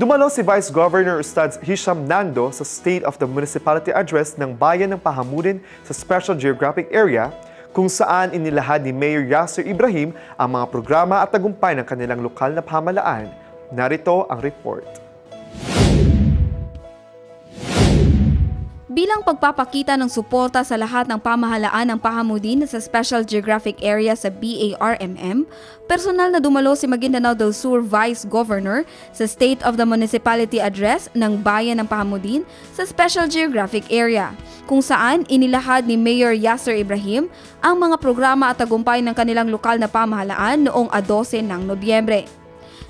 Dumalo si Vice Governor Ustad Hisham Nando sa State of the Municipality Address ng Bayan ng Pahamurin sa Special Geographic Area kung saan inilahad ni Mayor Yasser Ibrahim ang mga programa at tagumpay ng kanilang lokal na pamahalaan. Narito ang report. Bilang pagpapakita ng suporta sa lahat ng pamahalaan ng Pahamudin sa Special Geographic Area sa BARMM, personal na dumalo si Maguindanao del Sur Vice Governor sa State of the Municipality Address ng Bayan ng Pahamudin sa Special Geographic Area, kung saan inilahad ni Mayor Yasser Ibrahim ang mga programa at tagumpay ng kanilang lokal na pamahalaan noong 12 ng Nobyembre.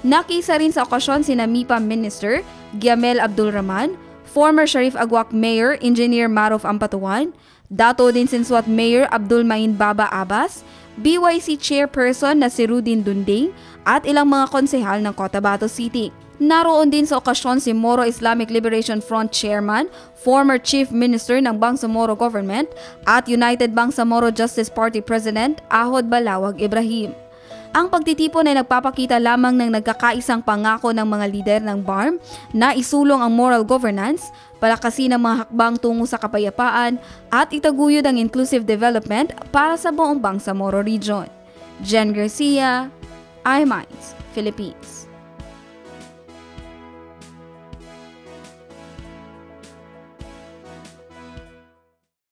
Nakisa rin sa okasyon sina MIPA Minister Giamel Abdul Rahman, former Sharif Aguac Mayor Engineer Maruf Ampatuan, Dato din Sinsuat Mayor Abdul Main Baba Abbas, BYC Chairperson na si Rudin Dunding at ilang mga konsehal ng Cotabato City. Naroon din sa okasyon si Moro Islamic Liberation Front Chairman, former Chief Minister ng Bangsamoro Government at United Bangsamoro Justice Party President Ahod Balawag Ibrahim. Ang pagtitipon ay nagpapakita lamang ng nagkakaisang pangako ng mga lider ng BARM na isulong ang moral governance, palakasin ang mga hakbang tungo sa kapayapaan at itaguyod ang inclusive development para sa buong Bangsamoro Region. Jen Garcia, iMinds, Philippines.